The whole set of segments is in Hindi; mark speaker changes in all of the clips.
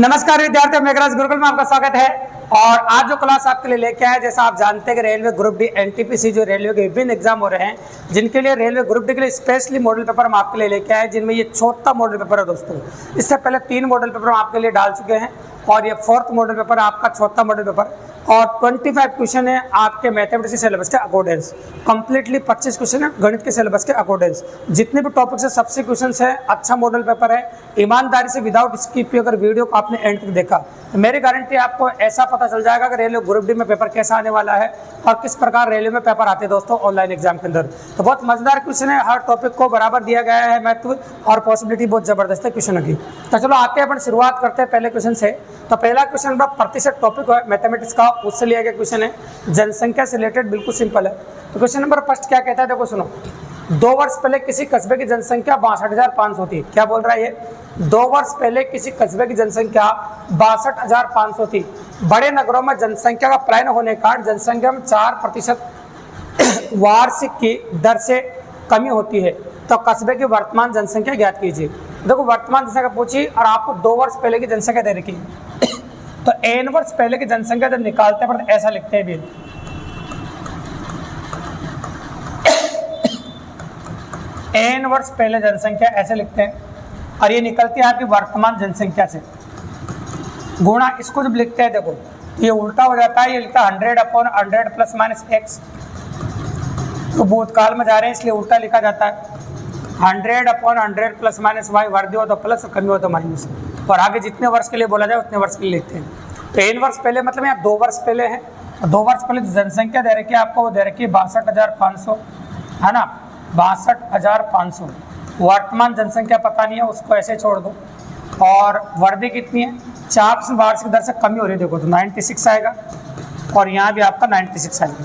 Speaker 1: नमस्कार विद्यार्थियों, मेघराज गुरुकुल में आपका स्वागत है। और आज जो क्लास आपके लिए लेके आए, जैसा आप जानते हैं कि रेलवे ग्रुप डी एनटीपीसी जो रेलवे के विभिन्न एग्जाम हो रहे हैं, जिनके लिए रेलवे ग्रुप डी के लिए स्पेशली मॉडल पेपर हम आपके लिए लेके आए, जिनमें ये चौथा मॉडल पेपर है दोस्तों। इससे पहले 3 मॉडल पेपर हम आपके लिए डाल चुके हैं और ये 4th मॉडल पेपर आपका चौथा मॉडल पेपर। और 25 क्वेश्चन है आपके मैथमेटिक्स के सिलेबस के अकॉर्डेंस, कंप्लीटली 25 क्वेश्चन है गणित के सिलेबस के अकॉर्डेंस। जितने भी टॉपिक्स है सबसे क्वेश्चन है, अच्छा मॉडल पेपर है। ईमानदारी से विदाउट स्किप अगर वीडियो को आपने एंड तक देखा तो मेरी गारंटी आपको ऐसा पता चल जाएगा कि रेलवे ग्रुप डी में पेपर कैसा आने वाला है और किस प्रकार रेलवे में पेपर आते हैं दोस्तों ऑनलाइन एग्जाम के अंदर। तो बहुत मजेदार क्वेश्चन है, हर टॉपिक को बराबर दिया गया है महत्व और पॉसिबिलिटी बहुत जबरदस्त है क्वेश्चन की। तो चलो आते हैं, अपन शुरुआत करते हैं पहले क्वेश्चन से। तो पहला क्वेश्चन प्रतिशत टॉपिक है मैथमेटिक्स का, उससे लिया गया क्वेश्चन है, जनसंख्या से रिलेटेड, बिल्कुल सिंपल है। तो क्वेश्चन नंबर फर्स्ट क्या कहता है, देखो सुनो। 2 वर्ष पहले किसी कस्बे की जनसंख्या 62,500 थी। क्या बोल रहा है ये? 2 वर्ष पहले किसी कस्बे की जनसंख्या 62,500 थी। बड़े नगरों में जनसंख्या का पलायन होने के कारण जनसंख्या में 4% वार्षिक की दर से कमी होती है। तो कस्बे की वर्तमान जनसंख्या ज्ञात कीजिए। देखो वर्तमान जनसंख्या पूछी और आपको 2 वर्ष पहले की जनसंख्या दे रखी है। तो n वर्ष पहले की जनसंख्या जब निकालते हैं पर ऐसा लिखते हैं भी, n वर्ष पहले जनसंख्या ऐसे लिखते हैं और ये निकलती है आपकी वर्तमान जनसंख्या से गुणा। इसको जब लिखते हैं देखो ये उल्टा हो जाता है, ये लिखता है 100/100 प्लस माइनस x। तो भूतकाल में जा रहे हैं इसलिए उल्टा लिखा जाता है 100/100 प्लस माइनस y। वर्दी हो तो प्लस, कमी हो तो माइनस, और आगे जितने वर्ष के लिए बोला जाए उतने वर्ष के लिए लिखते हैं। तो n वर्ष पहले मतलब यहाँ 2 वर्ष पहले है। 2 वर्ष पहले जो जनसंख्या दे रखी है आपको, वो दे रखी है 62,500, है ना, 62,500। वर्तमान जनसंख्या पता नहीं है, उसको ऐसे छोड़ दो। और वर्दी कितनी है? 4% वार्षिक दर से कमी हो रही है, देखो तो 96 आएगा और यहाँ भी आपका 96 आएगा।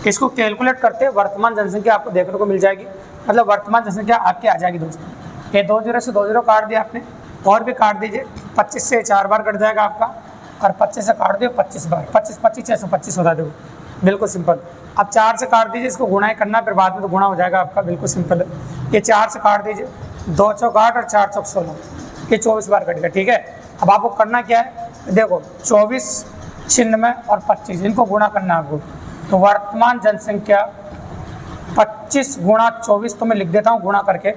Speaker 1: इसको कैलकुलेट करते हैं वर्तमान जनसंख्या आपको देखने को मिल जाएगी, मतलब वर्तमान जनसंख्या आपके आ जाएगी दोस्तों। ये 2 0 से 2 0 काट दिया आपने, और भी काट दीजिए। 25 से 4 बार कट जाएगा आपका, और 25 से काट दिए 25 बार, 25 25 625 होता देखो, बिल्कुल सिंपल। अब 4 से काट दीजिए, इसको गुणा ही करना, फिर बाद में तो गुणा हो जाएगा आपका, बिल्कुल सिंपल है। ये 4 से काट दीजिए, 2 चौक 8 और 4 चौक 16, ये 24 बार कटेगा, ठीक है। अब आपको करना क्या है, देखो 24, 96 और 25, इनको गुणा करना है आपको। तो वर्तमान जनसंख्या 25 गुणा 24, तो मैं लिख देता हूँ गुणा करके,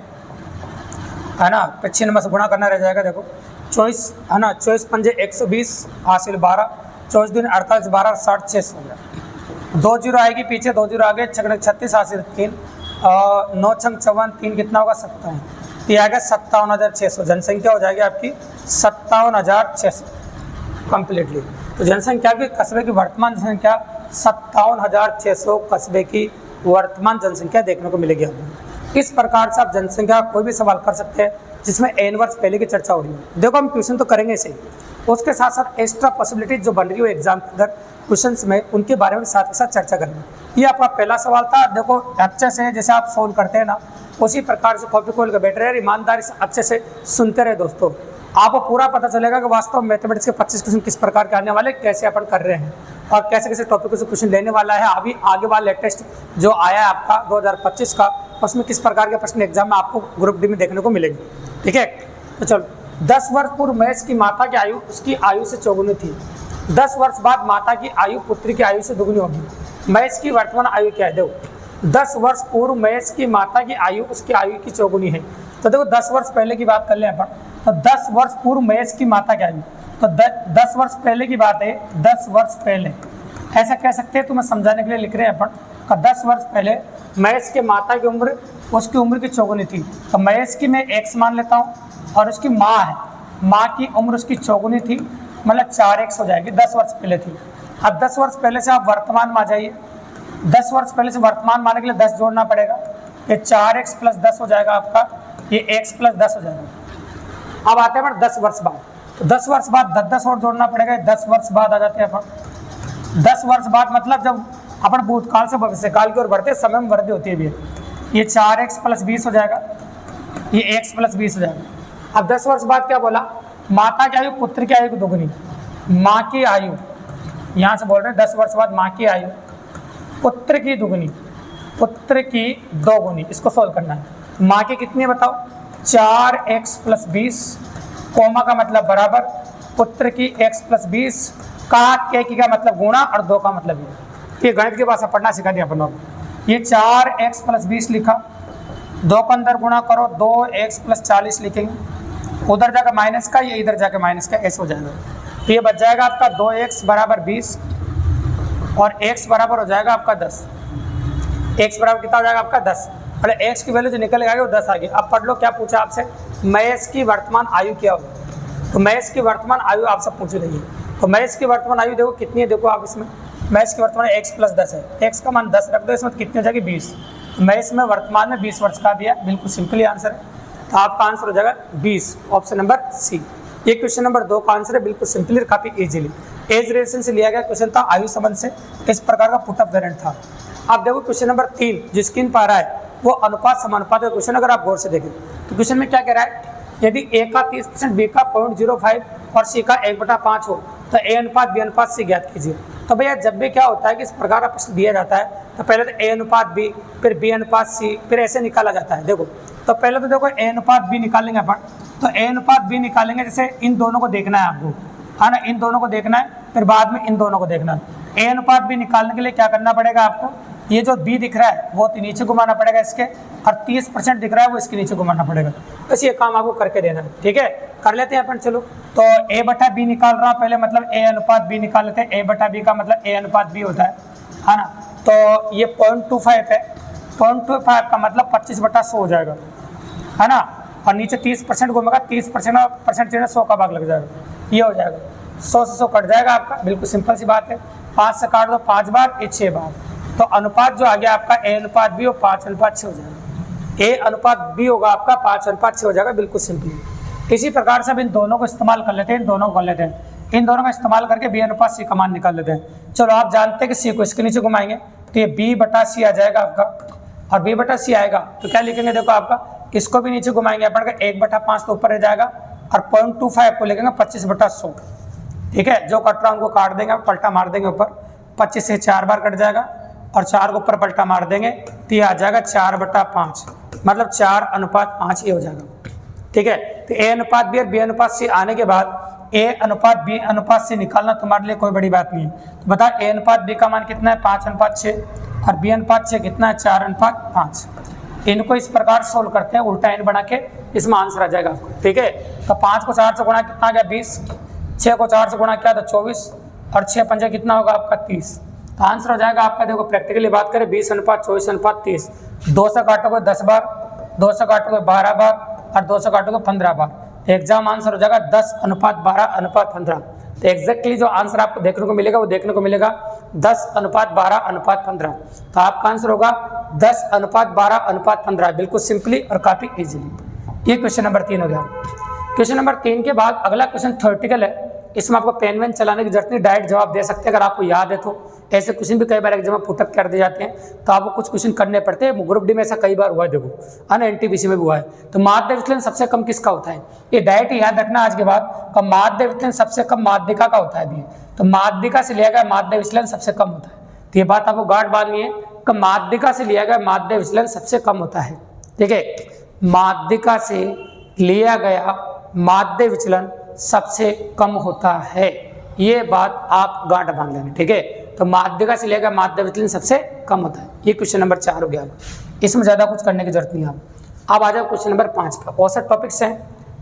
Speaker 1: है ना। 96 से गुणा करना रह जाएगा, देखो 24, है ना, 24 पंजे 120 हासिल 12, 24 दिन 48 12 60 600 हो गया। 2 0 आएगी पीछे, 2 0 आगे, 36 हासिल 3, 9 छंग 54, 3 कितना होगा 57, ये आएगा 57,600। जनसंख्या हो जाएगी आपकी 57,600 कंप्लीटली। तो जनसंख्या की कस्बे की वर्तमान जनसंख्या 57,600 कस्बे की वर्तमान जनसंख्या देखने को मिलेगी आपको। इस प्रकार से आप जनसंख्या कोई भी सवाल कर सकते हैं जिसमें n वर्ष पहले की चर्चा हो रही है। देखो हम ट्यूशन तो करेंगे इसे, उसके साथ साथ एक्स्ट्रा पॉसिबिलिटीज जो बन रही हो एग्जाम के अंदर क्वेश्चंस में, उनके बारे में साथ ही साथ चर्चा करेंगे। ये आपका पहला सवाल था। देखो अच्छे से जैसे आप सोल्व करते हैं ना, उसी प्रकार से कॉपी खोल कर बैठ रहे हैं, ईमानदारी से अच्छे से सुनते रहे दोस्तों। आपको पूरा पता चलेगा कि वास्तव में मैथमेटिक्स के 25 क्वेश्चन किस प्रकार के आने वाले, कैसे अपन कर रहे हैं और कैसे कैसे टॉपिक से क्वेश्चन लेने वाला है। अभी आगे वाला लेटेस्ट जो आया है आपका 2025 का, उसमें किस प्रकार के प्रश्न एग्जाम में आपको ग्रुप डी में देखने को मिलेंगे, ठीक है। तो चलो, 10 वर्ष पूर्व महेश की माता की आयु उसकी आयु से चौगुनी थी। 10 वर्ष बाद माता की आयु पुत्री की आयु से दुगुनी होगी। महेश की वर्तमान आयु क्या है? देखो 10 वर्ष पूर्व महेश की माता की आयु उसकी आयु की चौगुनी है। तो देखो 10 वर्ष पहले की बात कर लें अपन, तो 10 वर्ष पूर्व महेश की माता की आयु, तो 10 वर्ष पहले की बात है, 10 वर्ष पहले ऐसा कह सकते हैं। तो मैं समझाने के लिए लिख रहे हैं अपन का 10 वर्ष पहले महेश के माता की उम्र उसकी उम्र की चौगुनी थी। तो महेश की मैं x मान लेता हूँ और उसकी माँ है, माँ की उम्र उसकी चौगुनी थी, मतलब 4x हो जाएगी। 10 वर्ष पहले थी। अब 10 वर्ष पहले से आप वर्तमान में आ जाइए। 10 वर्ष पहले से वर्तमान मानने के लिए 10 जोड़ना पड़ेगा, ये 4x प्लस 10 हो जाएगा आपका, ये x प्लस 10 हो जाएगा। अब आते हैं 10 वर्ष बाद, तो 10 वर्ष बाद 10 और जोड़ना पड़ेगा, 10 वर्ष बाद आ जाते हैं अपन। 10 वर्ष बाद मतलब जब अपन भूतकाल से भविष्यकाल की ओर बढ़ते समय में वृद्धि होती है भी, ये 4x प्लस 20 हो जाएगा, ये x प्लस 20 हो जाएगा। अब 10 वर्ष बाद क्या बोला, माता की आयु पुत्र की आयु की दुगुनी, माँ की आयु यहाँ से बोल रहे हैं 10 वर्ष बाद माँ की आयु पुत्र की दुगुनी, पुत्र की दोगुनी। इसको सोल्व करना है। माँ की कितनी है बताओ, 4x प्लस 20, कोमा का मतलब बराबर, पुत्र की x + 20 का k की क्या मतलब गुणा और 2 का मतलब ये गणित की भाषा पढ़ना सिखा दिया अपन लोग। ये 4x + 20 लिखा, 2 को अंदर गुणा करो 2x + 40 लिखेंगे, उधर जाकर माइनस का, ये इधर जाकर माइनस का, ऐसे हो जाएगा। तो ये बच जाएगा आपका 2x = 20 और x बराबर हो जाएगा आपका 10। x बराबर कितना हो जाएगा आपका 10, मतलब x की वैल्यू जो निकल गई वो 10 आ गई। अब पढ़ लो क्या पूछा आपसे, महेश की वर्तमान आयु क्या होगी। तो महेश की वर्तमान आयु आपसे पूछ रही है। तो महेश की वर्तमान आयु देखो कितनी है, देखो आप इसमें महेश की वर्तमान x + 10 है, x का मान 10 रख दो, इसमें कितनी हो जाएगी 20। तो महेश में वर्तमान में 20 वर्ष का दिया, बिल्कुल सिंपली आंसर है। तो आपका आंसर हो जाएगा 20, ऑप्शन नंबर सी। ये क्वेश्चन नंबर 2 का आंसर है, बिल्कुल सिंपली, काफी इजीली एज रिलेशन से लिया गया क्वेश्चन था, आयु संबंध से इस प्रकार का पुटअप वेरिएंट था। अब देखो क्वेश्चन नंबर 3 जो स्क्रीन पर आ रहा है वो अनुपात समानुपात का क्वेश्चन। अगर आप गौर से देखें तो क्वेश्चन में क्या कह रहा है, यदि a का 30%, b का 0.05 और c का 1/5 हो तो a अनुपात b अनुपात c ज्ञात कीजिए। तो भैया जब भी क्या होता है कि इस प्रकार का प्रश्न दिया जाता है तो पहले तो a अनुपात b, फिर b अनुपात c, फिर ऐसे निकाला जाता है। देखो तो पहले तो देखो a अनुपात b निकालेंगे अपन, तो a अनुपात b निकालेंगे, जैसे इन दोनों को देखना है आपको, है ना, इन दोनों को देखना है, फिर बाद में इन दोनों को देखना है। a अनुपात b निकालने के लिए क्या करना पड़ेगा आपको, ये जो b दिख रहा है वो नीचे घुमाना पड़ेगा इसके, और 30% दिख रहा है वो इसके नीचे घुमाना पड़ेगा। बस ये काम आपको करके देना है, ठीक है, कर लेते हैं अपन। चलो तो a/b निकाल रहा हूँ पहले, मतलब a अनुपात b निकाल लेते हैं। a/b का मतलब a अनुपात b होता है ना। तो ये 0.25 है, 0.25 का मतलब 25/100 हो जाएगा, है ना, और नीचे 30% घूमेगा, 30% 100 का भाग लग जाएगा, ये हो जाएगा 100 से 100 कट जाएगा आपका, बिल्कुल सिंपल सी बात है। 5 से काट दो 5 बार, ये 6 बार, तो अनुपात जो आ गया आपका a अनुपात b और 5:6 हो जाएगा। a अनुपात b होगा आपका 5:6 हो जाएगा, बिल्कुल सिंपली। इसी प्रकार से अब इन दोनों को इस्तेमाल कर लेते हैं, इन दोनों को कर लेते हैं, इन दोनों का इस्तेमाल करके b अनुपात c का मान निकाल लेते हैं। चलो आप जानते हैं कि c को इसके नीचे घुमाएंगे तो ये b/c आ जाएगा आपका, और b/c आएगा तो क्या लिखेंगे, देखो आपका इसको भी नीचे घुमाएंगे अपन का 1/5 तो ऊपर रह जाएगा, और 0.25 को लिखेंगे 25/100, ठीक है। जो कट रहा है उनको काट देंगे, पलटा मार देंगे ऊपर, 25 से 4 बार कट जाएगा, और 4 को ऊपर पलटा मार देंगे तो ये आ जाएगा 4/5, मतलब 4:5 ये हो जाएगा, ठीक है। तो a अनुपात b और b अनुपात c आने के बाद a अनुपात b अनुपात c निकालना तुम्हारे लिए कोई बड़ी बात नहीं है। तो बता a अनुपात b का मान कितना है 5:6, और b अनुपात c कितना है 4:5। इनको इस प्रकार सोल्व करते हैं, उल्टा n बना के, इसमें आंसर आ जाएगा आपको, ठीक है। तो 5 को 4 से गुणा कितना आ गया 20, 6 को 4 से गुणा किया तो 24, और 6 पंजे कितना होगा आपका 30। तो आंसर हो जाएगा आपका, देखो प्रैक्टिकली बात करें 20:24:30, 2 से काटोगे 10 बार, 2 से काटोगे 12 बार, और 2 से काटोगे 15 बार, तो एग्जाम आंसर हो जाएगा 10:12:15। तो एग्जैक्टली जो आंसर आपको देखने को मिलेगा वो देखने को मिलेगा 10:12:15। तो आपका आंसर होगा 10:12:15, बिल्कुल सिंपली और काफी इजीली। ये क्वेश्चन नंबर 3 हो गया। क्वेश्चन नंबर 3 के बाद अगला क्वेश्चन थ्योरेटिकल है, इसमें आपको पेन वेन चलाने की जरूरत नहीं, डायरेक्ट जवाब दे सकते हैं अगर आपको याद है तो। ऐसे क्वेश्चन भी कई बार एग्जाम में पुटअप कर दिए जाते हैं, तो आपको कुछ क्वेश्चन करने पड़ते हैं। ग्रुप डी में ऐसा कई बार हुआ है, देखो, है ना, एनटीपीसी में भी हुआ है। तो माध्य विचलन सबसे कम किसका होता है, ये डायरेक्ट याद रखना आज के बाद का माध्य विचलन सबसे कम माध्यिका का होता है भी। तो माध्यिका से लिया गया माध्य विचलन सबसे कम होता है, तो ये बात आपको गांठ बांधनी है कि माध्यिका से लिया गया माध्य विचलन सबसे कम होता है, ठीक है। माध्यिका से लिया गया माध्य विचलन सबसे कम होता है, ये बात आप गांठ बांध लेंगे, ठीक है। तो माध्यिका से लेकर माध्य विचलन सबसे कम होता है। ये क्वेश्चन नंबर 4 हो गया, इसमें ज्यादा कुछ करने की जरूरत नहीं है। अब आ जाओ क्वेश्चन नंबर 5 पर। औसत टॉपिक्स हैं,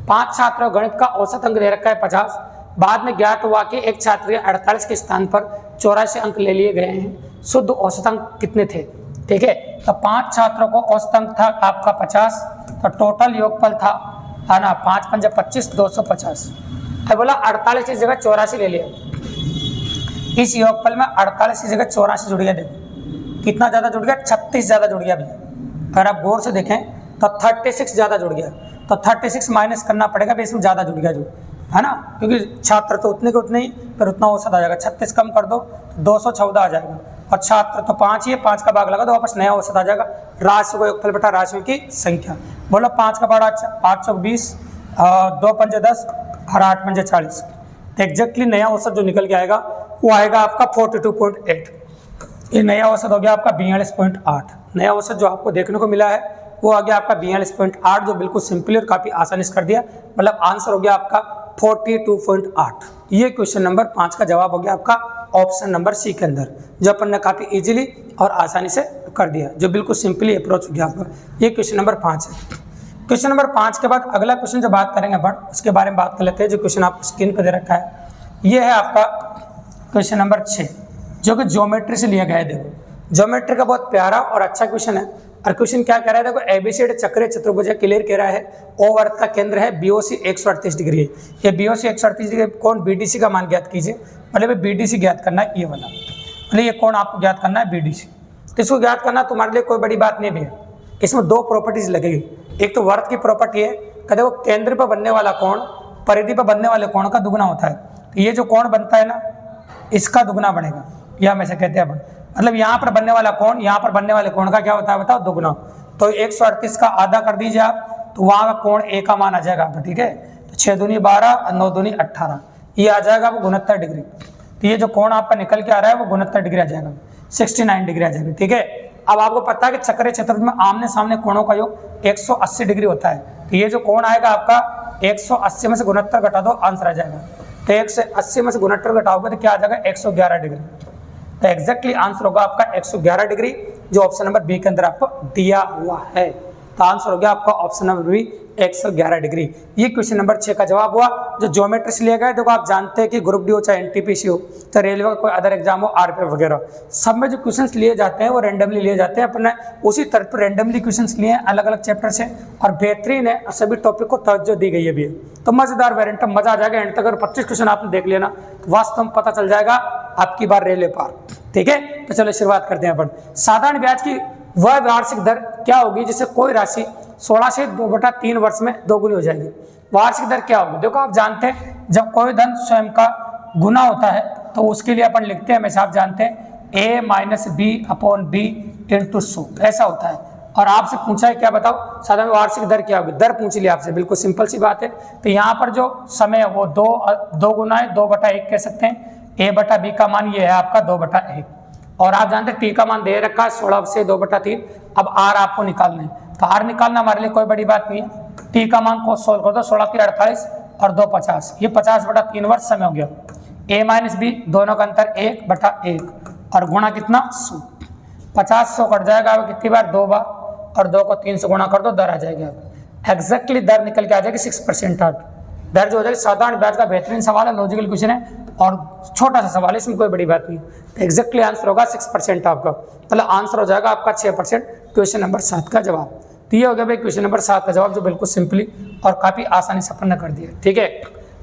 Speaker 1: 5 छात्रों गणित का औसत अंक दे रखा है 50, बाद में ज्ञात हुआ कि एक छात्र के 48 के स्थान पर 84 अंक ले लिए गए हैं, शुद्ध औसत अंक कितने थे, ठीक है। तो 5 छात्रों को औसत अंक था आपका 50, तो टोटल योगफल था, है ना, 5 पंजे 25, 250। अब बोला 48 की जगह 84 ले लिया, इस योगफल में 48 की जगह 84 जुड़ गया, देखो कितना ज्यादा जुड़ गया, 36 ज्यादा जुड़ गया भैया। अगर आप गौर से देखें तो 36 ज्यादा जुड़ गया, तो 36 माइनस करना पड़ेगा, इसमें ज्यादा जुड़ गया जो, है ना, क्योंकि छात्र तो उतने के उतने ही, फिर उतना औसत आ जाएगा। 36 कम कर दो 214 आ जाएगा, और छात्र तो 5 ही है, 5 का भाग लगा दो, वापस नया औसत आ जाएगा। राशियों को योगफल बटा राशियों की संख्या, बोलो 5 का बड़ा 5 चौक 20, 2 पंजे 10, और 8 पंजे 40। तो एग्जैक्टली नया औसत जो निकल के आएगा वो आएगा आपका 42.8। ये नया औसत हो गया आपका 42.8। नया औसत जो आपको देखने को मिला है वो आ गया आपका 42.8, जो बिल्कुल सिंपली और काफ़ी आसानी से कर दिया। मतलब आंसर हो गया आपका 42.8। ये क्वेश्चन नंबर 5 का जवाब हो गया आपका ऑप्शन नंबर सी के अंदर, जो अपन ने काफ़ी इजीली और आसानी से कर दिया, जो बिल्कुल सिंपली अप्रोच हो गया आपका। ये क्वेश्चन नंबर 5 है। क्वेश्चन नंबर 5 के बाद अगला क्वेश्चन जो बात करेंगे अपन उसके बारे में बात कर लेते हैं, जो क्वेश्चन आपको स्क्रीन पर दे रखा है। ये है आपका क्वेश्चन नंबर 6, जो कि ज्योमेट्री से लिया गया है। देखो ज्योमेट्री का बहुत प्यारा और अच्छा क्वेश्चन है। और क्वेश्चन क्या कह रहा है, देखो एबीसीडी चक्र चतुर्भुज क्लियर कह रहा है। ओ वर्ग का केंद्र है, बीओसी 138 डिग्री है। ये बीओसी 138 डिग्री कोण बीडीसी का मान ज्ञात कीजिए। मतलब बीडीसी ज्ञात करना है, ये वाला मतलब ये कोण आपको ज्ञात करना है बीडीसी। तो इसको ज्ञात करना तुम्हारे लिए कोई बड़ी बात नहीं भी है। इसमें दो प्रॉपर्टीज लगेगी। एक तो वर्ग की प्रॉपर्टी है, कहते वो केंद्र पर बनने वाला कोण परिधि पर बनने वाले कोण का दुगुना होता है। तो ये जो कोण बनता है ना, इसका दुगुना बनेगा, यह हमेशा कहते हैं अपन। मतलब यहाँ पर बनने वाला कोण यहाँ पर बनने वाले कोण का क्या होता है बताओ, दुगुना। तो 138 का आधा कर दीजिए आप, तो वहाँ का कोण ए का मान आ जाएगा आपका। ठीक है, तो 6 दूनी 12 और 9 दूनी 18, ये आ जाएगा वो 69 डिग्री। तो ये जो कोण आपका निकल के आ रहा है वो 69 डिग्री आ जाएगा, 69 डिग्री आ जाएगा। ठीक है, अब आपको पता है कि चक्रीय चतुर्भुज में आमने सामने कोणों का योग 180 डिग्री होता है। तो ये जो कोण आएगा आपका 180 में से 69 घटा दो, आंसर आ जाएगा। तो 180 में से 69 घटाओगे तो क्या आ जाएगा, 111 डिग्री। तो एग्जैक्टली आंसर होगा आपका 111 डिग्री, जो ऑप्शन नंबर बी के अंदर आपको दिया हुआ है। तो आंसर हो गया आपका ऑप्शन नंबर बी 111 डिग्री। ये क्वेश्चन नंबर 6 का जवाब हुआ, जो ज्योमेट्री से लिया गया है। देखो आप जानते हैं कि ग्रुप डी हो चाहे एनटीपीसी हो चाहे रेलवे का कोई अदर एग्जाम हो, आरपीएफ वगैरह, सब में जो क्वेश्चंस लिए जाते हैं वो रैंडमली लिए जाते हैं। अपने उसी तरह पर रैंडमली क्वेश्चंस लिए हैं अलग अलग चैप्टर से, और बेहतरीन है, सभी टॉपिक को तवज्जो दी गई है भी। तो मजेदार वेरिएंट, मजा आ जाएगा एंड तक। अगर 25 क्वेश्चन आपने देख लिया ना, तो वास्तव में पता चल जाएगा आपकी बार रेलवे पार। ठीक है, तो चलो शुरुआत करते हैं अपन। साधारण ब्याज की वह वार्षिक दर क्या होगी जिससे कोई राशि 16 से 2/3 वर्ष में दोगुनी हो जाएगी। वार्षिक दर क्या होगी, देखो आप जानते हैं जब कोई धन स्वयं का गुना होता है तो उसके लिए अपन लिखते हैं, हमेशा आप जानते हैं a minus B upon B into 100, ऐसा होता है। और आपसे पूछा है क्या बताओ साधारण वार्षिक दर क्या होगी, दर पूछ लिया आपसे, बिल्कुल सिंपल सी बात है। तो यहाँ पर जो समय है वो दो गुना है, 2/1 कह सकते हैं। a/b का मान ये है आपका 2/1, और आप जानते हैं टी का मान दे रखा है 16 से 2/3। अब आर आपको निकालना है, तो आर निकालना हमारे लिए कोई बड़ी बात नहीं है। टी का मान को सोल्व कर दो, 16 के 48 और 2 50, ये 50/3 वर्ष समय हो गया। a माइनस बी दोनों का अंतर 1/1 और गुणा कितना 100, 50 100 कट जाएगा कितनी बार, 2 बार, और 2 को 3 से गुणा कर दो, दर आ जाएगी। एग्जैक्टली दर निकल के आ जाएगी 6%। दर जो हो जाएगी, साधारण ब्याज का बेहतरीन सवाल है, लॉजिकल क्वेश्चन है और छोटा सा सवाल है, इसमें कोई बड़ी बात नहीं। तो एग्जैक्टली आंसर होगा 6% आपका, मतलब आंसर हो जाएगा आपका 6%, क्वेश्चन नंबर 7 का जवाब। तो ये हो गया भाई क्वेश्चन नंबर 7 का जवाब, जो बिल्कुल सिंपली और काफ़ी आसानी से अपन ने कर दिया। ठीक है,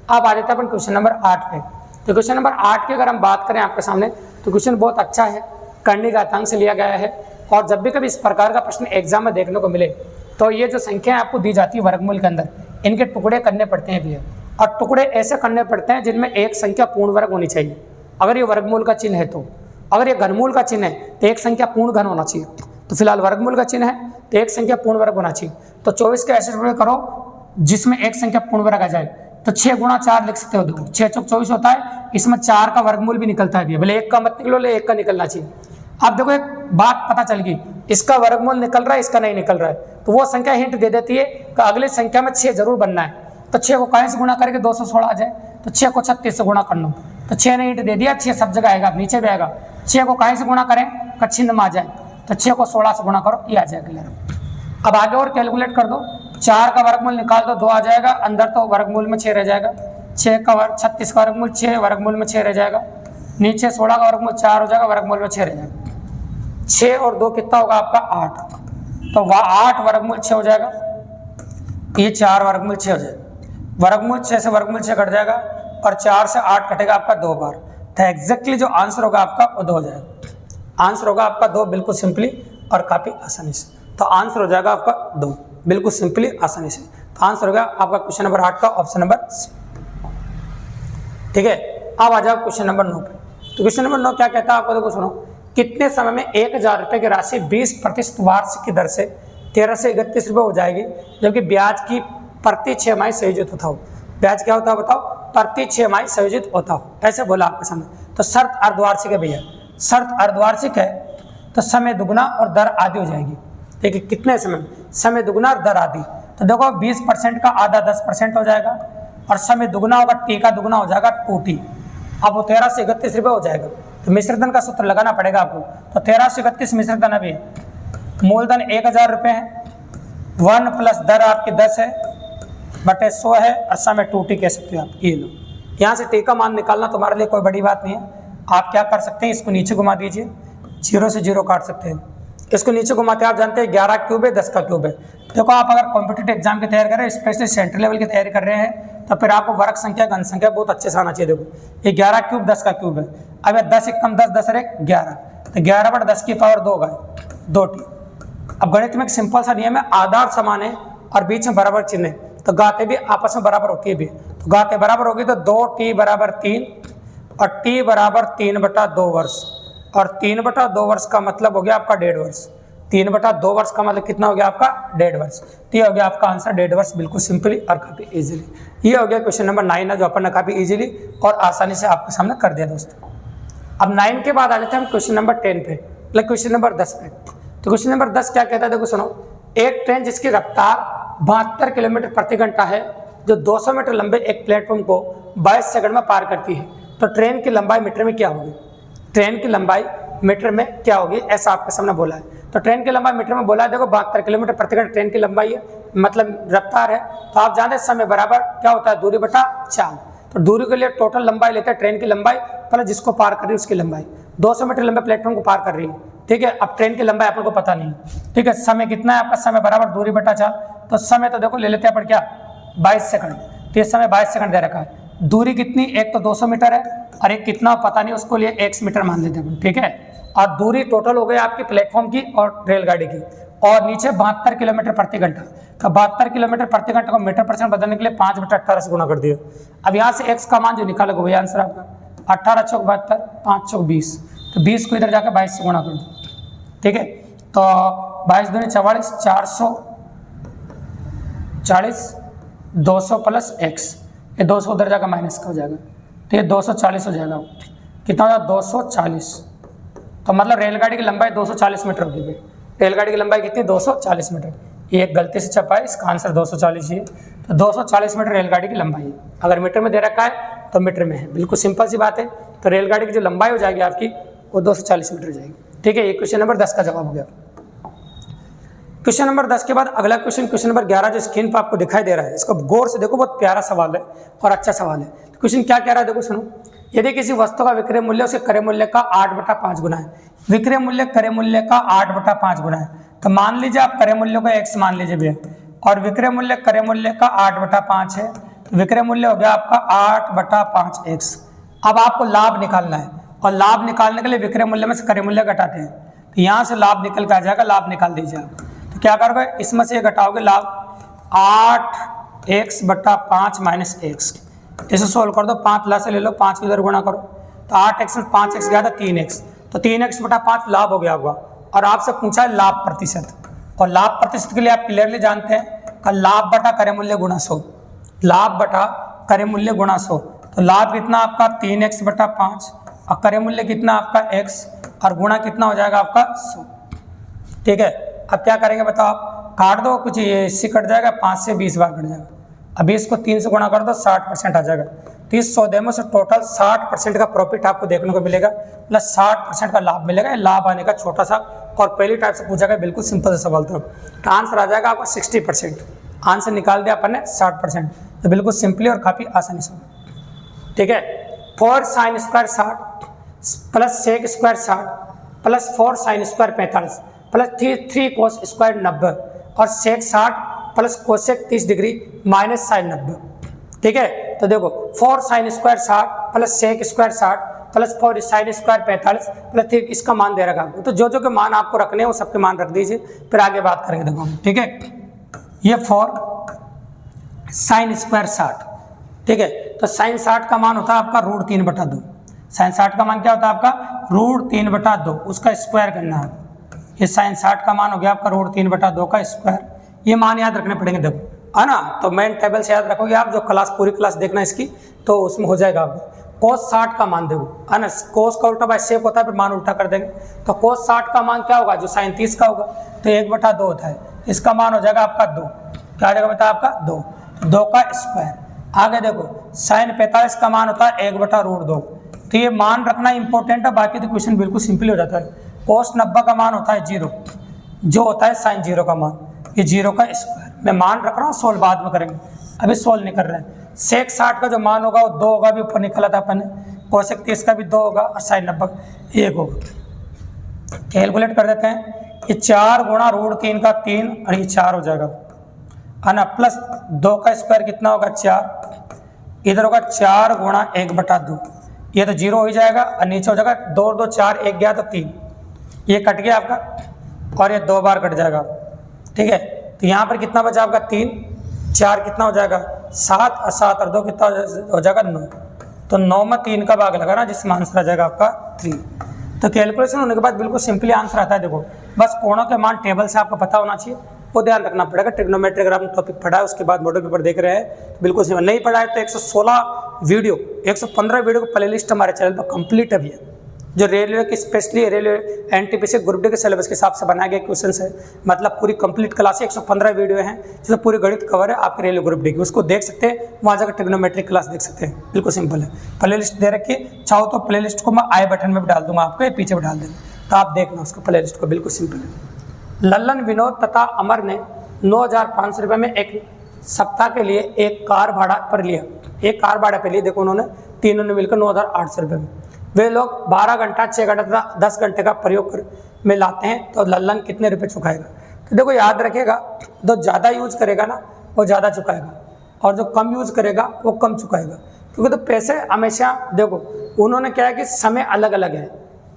Speaker 1: अब आ जाता है अपन क्वेश्चन नंबर 8 पे। तो क्वेश्चन नंबर 8 की अगर हम बात करें आपके सामने, तो क्वेश्चन बहुत अच्छा है, करनी घातांक से लिया गया है। और जब भी कभी इस प्रकार का प्रश्न एग्जाम में देखने को मिले तो ये जो संख्या आपको दी जाती है वर्गमूल के अंदर, इनके टुकड़े करने पड़ते हैं भैया, और टुकड़े ऐसे करने पड़ते हैं जिनमें एक संख्या पूर्ण वर्ग होनी चाहिए। अगर ये वर्गमूल का चिन्ह है तो, अगर ये घनमूल का चिन्ह है तो एक संख्या पूर्ण घन होना चाहिए। तो फिलहाल वर्गमूल का चिन्ह है तो एक संख्या पूर्ण वर्ग होना चाहिए। तो 24 के ऐसे टुकड़े करो जिसमें एक संख्या पूर्ण वर्ग आ जाए। तो 6 गुणा 4 लिख सकते हो, देखो 6 चौक 24 होता है, इसमें 4 का वर्गमूल भी निकलता है, भले 1 का मत निकलो, ले 1 का निकलना चाहिए। अब देखो एक बात पता चल गई, इसका वर्गमूल निकल रहा है, इसका नहीं निकल रहा है, तो वो संख्या हिंट दे देती है कि अगली संख्या में 6 जरूर बनना है। तो 6 को कहीं से गुणा करके 216 आ जाए, तो 6 को 36 से गुणा कर लो, तो 6 ने हिंट दे दिया, 6 सब जगह आएगा, नीचे भी आएगा। 6 को कहीं से गुणा करें का छिन्न में आ जाए, तो 6 को 16 से गुणा करो, ये आ जाएगा। अब आगे और कैलकुलेट कर दो, 4 का वर्गमूल निकाल दो, 2 आ जाएगा, अंदर तो वर्गमूल में 6 रह जाएगा। 36 का वर्गमूल 6, वर्गमूल में 6 रह जाएगा। नीचे 16 का वर्गमूल 4 हो जाएगा, वर्गमूल में 6 रह जाएगा। 6 और 2 कितना होगा आपका 8, तो वह 8 वर्गमूल 6 हो जाएगा, ये 4 वर्गमूल 6 हो जाएगा। वर्गमूल 6 से वर्गमूल 6 कट जाएगा, और 4 से 8 कटेगा आपका 2 बार। तो एग्जैक्टली जो आंसर होगा आपका वो 2 हो जाएगा। आंसर होगा आपका 2, बिल्कुल सिंपली और काफ़ी आसानी से। तो आंसर हो जाएगा आपका 2, बिल्कुल सिंपली आसानी से। तो आंसर हो गया आपका क्वेश्चन नंबर 8 का ऑप्शन नंबर सी। ठीक है, अब आ जाओ क्वेश्चन नंबर 9 पे। तो क्वेश्चन नंबर 9 क्या कहता है आपको, देखो सुनो, कितने समय में 1000 रुपये की राशि 20% वार्षिक की दर से 13 से 31 रुपये हो जाएगी, जबकि ब्याज की प्रति 6 माह संयोजित होता हो। ब्याज क्या होता है बताओ, प्रति 6 माह संयोजित होता हो, ऐसे बोला आपके सामने। तो शर्त अर्धवार्षिक है भैया, शर्त अर्धवार्षिक है तो समय दुगुना और दर आधी हो जाएगी। देखिए कितने समय दुगुना और दर आधी, तो देखो 20% का आधा 10% हो जाएगा, और समय दुगना होगा, टी का दुगना हो जाएगा 2t। अब वो 13 से 31 रुपये हो जाएगा। तो मिश्रधन का सूत्र लगाना पड़ेगा आपको। तो 13 से 31 मिश्रधन अभी मूलधन 1000 रुपये है, 1 प्लस दर आपकी 10 है बटे 100 है, और समय 2t कह सकते हो आप। ये लो, यहाँ से टी का मान निकालना तुम्हारे लिए कोई बड़ी बात नहीं है। आप क्या कर सकते हैं, इसको नीचे घुमा दीजिए, 0 से 0 काट सकते हैं। इसको नीचे घुमाते आप जानते हैं 11 क्यूब है, 10 का क्यूब है। देखो आप अगर कॉम्पिटिटिव एग्जाम की तैयारी कर रहे हैं, स्पेशली सेंट्रल लेवल की तैयारी कर रहे हैं, तो फिर आपको वर्ग संख्या घन संख्या बहुत अच्छे से आना चाहिए। देखो ये 11 क्यूब 10 का क्यूब है। अब 10 एक कम 10, 10 और 1 11, तो 11 बटा 10 की पावर 2 गए 2t। अब गणित में एक सिंपल सा नियम है, आधार समान है और बीच में बराबर चिन्ह है, तो गाते भी आपस में बराबर होती है भी। तो गाते बराबर होगी तो 2t बराबर 3 और t बराबर 3/2 वर्ष, और 3/2 वर्ष का मतलब हो गया आपका 1.5 वर्ष। 3/2 वर्ष का मतलब कितना हो गया आपका 1.5 वर्ष। तो ये हो गया आपका आंसर 1.5 वर्ष, बिल्कुल सिंपली और काफी इजीली। ये हो गया क्वेश्चन नंबर 9 है, जो अपन ने काफी इजीली और आसानी से आपके सामने कर दिया दोस्तों। अब 9 के बाद आ जाते हैं हम क्वेश्चन नंबर 10 पे, मतलब क्वेश्चन नंबर 10 पे। तो क्वेश्चन नंबर 10 क्या कहता है, देखो सुनो। एक ट्रेन जिसकी रफ्तार 72 किलोमीटर प्रति घंटा है, जो 200 मीटर लंबे एक प्लेटफॉर्म को 22 सेकंड में पार करती है, तो ट्रेन की लंबाई मीटर में क्या होगी? ट्रेन की लंबाई मीटर में क्या होगी, ऐसा आपके सामने बोला है। तो ट्रेन की लंबाई मीटर में बोला है, देखो 72 किलोमीटर प्रति घंटा ट्रेन की लंबाई है, मतलब रफ्तार है। तो आप जानते हैं समय बराबर क्या होता है, दूरी बटा 4। तो दूरी के लिए टोटल लंबाई लेते हैं ट्रेन की लंबाई प्लस जिसको पार कर रही है उसकी लंबाई। 200 मीटर लंबे प्लेटफॉर्म को पार कर रही है, ठीक है। अब ट्रेन की लंबाई अपन को पता नहीं, ठीक है। समय कितना है आपका, समय बराबर दूरी बटा 4। तो समय तो देखो ले लेते हैं अपन क्या, 22 सेकंड। तो ये समय 22 सेकंड दे रखा है। दूरी कितनी, एक तो 200 मीटर है और एक कितना पता नहीं, उसको लिए x मीटर मान लेते हैं, ठीक है। और दूरी टोटल हो गई आपकी प्लेटफॉर्म की और रेलगाड़ी की, और नीचे 72 किलोमीटर प्रति घंटा। तो 72 किलोमीटर प्रति घंटा को मीटर परसेंट बदलने के लिए 5/18 से गुणा कर दिया। अब यहाँ से x का मान जो निकालोगे वही आंसर आपका 18 चौक 72, 5 चौक 20। तो 20 को इधर जाकर 22 से गुणा कर दो, ठीक है। तो 22 दूनी 44, 440, 200 प्लस x, ये 200 उधर जाकर माइनस का हो जाएगा, तो ये 240 हो जाएगा। कितना होगा 240। तो मतलब रेलगाड़ी की लंबाई 240 मीटर होगी भाई। रेलगाड़ी की लंबाई कितनी, 240 मीटर। ये एक गलती से छपा है, इसका आंसर 240 ही है। तो 240 मीटर रेलगाड़ी की लंबाई है। अगर मीटर में दे रखा है तो मीटर में है, बिल्कुल सिंपल सी बात है। तो रेलगाड़ी की जो लंबाई हो जाएगी आपकी वो 240 मीटर हो जाएगी, ठीक है। ये क्वेश्चन नंबर 10 का जवाब हो गया। क्वेश्चन नंबर 10 के बाद अगला क्वेश्चन, क्वेश्चन नंबर 11 जो स्क्रीन पर आपको दिखाई दे रहा है, इसको गौर से देखो, बहुत प्यारा सवाल है और अच्छा सवाल है। क्वेश्चन क्या कह रहा है देखो सुनो। यदि किसी वस्तु का विक्रय मूल्य उसके क्रय मूल्य का 8/5 गुना है, विक्रय मूल्य क्रय मूल्य का 8/5 गुना है, तो मान लीजिए आप क्रय मूल्य को x मान लीजिए भैया, और विक्रय मूल्य क्रय मूल्य का 8/5 है, तो विक्रय मूल्य हो गया आपका 8/5x। अब आपको लाभ निकालना है, और लाभ निकालने के लिए विक्रय मूल्य में से क्रय मूल्य घटाते हैं, तो यहाँ से लाभ निकल के आ जाएगा, लाभ निकाल दीजिए आप। तो क्या करोगे, इसमें से घटाओगे लाभ 8x/5 माइनस x, इसे सोल्व कर दो, 5 ला से ले लो, 5 इधर गुणा करो, तो 8x में 5x गया था 3x, तो 3x/5 लाभ हो गया होगा। और आपसे पूछा है लाभ प्रतिशत, और लाभ प्रतिशत के लिए आप क्लियरली जानते हैं कि लाभ बटा क्रय मूल्य गुणा 100, लाभ बटा क्रय मूल्य गुणा 100। तो लाभ कितना आपका 3x/5 और क्रय मूल्य कितना आपका x, और गुणा कितना हो जाएगा आपका 100, ठीक है। अब क्या करेंगे बताओ आप, काट दो कुछ, ये इससे कट जाएगा, 5 से 20 बार कट जाएगा। अभी इसको 3 से गुणा कर दो, 60% आ जाएगा। तो इस सौदे में से टोटल 60% का प्रॉफिट आपको देखने को मिलेगा, प्लस 60% का लाभ मिलेगा। लाभ आने का छोटा सा और पहली टाइप से पूछा गया, बिल्कुल सिंपल सा सवाल था। तो आंसर आ जाएगा आपका 60%। आंसर निकाल दिया अपन ने 60%, तो बिल्कुल सिंपली और काफ़ी आसानी से, ठीक है। 4 sin square 60 plus sec square 60 plus 4 sin square 45 plus 3 cos square 90 और sec 60 plus cosec 30 degree minus sine 90, ठीक है। तो देखो 4 sin square 60 plus sec square 60 plus 4 sin square 45 plus 3, इसका मान दे रखा आपको। तो जो जो के मान आपको रखने हैं वो सबके मान रख दीजिए, फिर आगे बात करेंगे देखो, ठीक है। ये 4 sin स्क्वायर 60, ठीक है। तो sin 60 का मान होता है आपका √3/2। sin 60 का मान क्या होता है आपका √3/2, उसका स्क्वायर करना है। ये sin 60 का मान हो गया आपका √3/2 का स्क्वायर। ये मान याद रखने पड़ेंगे देखो, है ना। तो मेन टेबल से याद रखोगे आप, जो क्लास पूरी क्लास देखना इसकी, तो उसमें हो जाएगा आपको। cos 60 का मान देखो, है ना। cos का उल्टा बाय सेक होता है, फिर मान उल्टा कर देंगे। तो cos 60 का मान क्या होगा, जो sin 30 का होगा, तो 1/2 होता है, इसका मान हो जाएगा आपका 2। क्या हो जाएगा बता आपका 2 का स्क्वायर। आगे देखो साइन 45 का मान होता है 1/√2। तो ये मान रखना इंपॉर्टेंट है, बाकी तो क्वेश्चन बिल्कुल सिंपल हो जाता है। कोस 90 का मान होता है 0, जो होता है साइन 0 का मान, ये 0 का स्क्वायर। मैं मान रख रहा हूँ, सोल्व बाद में करेंगे, अभी सोल्व नहीं कर रहे हैं। सेक 60 का जो मान होगा वो 2 होगा, भी ऊपर निकला था अपन ने। कोसेक 30 का भी 2 होगा और साइन 90 का 1 होगा। कैलकुलेट कर देते हैं, ये 4 गुणा √3 का 3 और ये 4 हो जाएगा, है ना। प्लस 2 का स्क्वायर कितना होगा 4, इधर होगा 4 गुणा 1/2, ये तो 0 हो ही जाएगा और नीचे हो जाएगा 2 और 2 4, 1 गया तो 3, ये कट गया आपका और ये 2 बार कट जाएगा, ठीक है। तो यहाँ पर कितना बचा आपका 3, 4 कितना हो जाएगा 7 और 7 और 2 कितना हो जाएगा 9। तो 9 में 3 का भाग लगा ना, जिसमें आंसर आ जाएगा आपका 3। तो कैलकुलेशन होने के बाद बिल्कुल सिंपली आंसर आता है। देखो बस कोणों के मान टेबल से आपको पता होना चाहिए, वो ध्यान रखना पड़ेगा। ट्रिग्नोमेट्री अगर आपने टॉपिक पढ़ा है उसके बाद मॉडल पेपर देख रहे हैं तो बिल्कुल सिंपल, नहीं पढ़ा है तो 116 वीडियो 115 वीडियो को प्लेलिस्ट हमारे चैनल पर कंप्लीट अभी है, जो रेलवे की specially railway NTPC group D के सिलेबस के हिसाब से बनाए गए क्वेश्चन है। मतलब पूरी कंप्लीट क्लास 115 वीडियो हैं जिसमें पूरी गणित कवर है आपके रेलवे ग्रुप डी की, उसको देख सकते हैं, वहाँ जाकर ट्रिग्नोमेट्री क्लास देख सकते हैं। बिल्कुल सिंपल है, प्ले लिस्ट दे रखी है, चाहो तो प्ले लिस्ट को मैं आई बटन में भी डाल दूंगा आपको, पीछे भी डाल देंगे, तो आप देखना उसको प्ले लिस्ट को, बिल्कुल सिंपल है। लल्लन, विनोद तथा अमर ने 9,500 रुपये में एक सप्ताह के लिए एक कार भाड़ा पर लिया, एक कार भाड़े पे लिए। देखो उन्होंने तीनों ने मिलकर 9,800 रुपये में, वे लोग 12 घंटा 6 घंटा तथा 10 घंटे का प्रयोग में लाते हैं, तो लल्लन कितने रुपए चुकाएगा। तो देखो याद रखेगा, जो ज़्यादा यूज करेगा ना वो ज़्यादा चुकाएगा और जो कम यूज करेगा वो कम चुकाएगा, क्योंकि तो पैसे हमेशा देखो उन्होंने क्या है कि समय अलग अलग है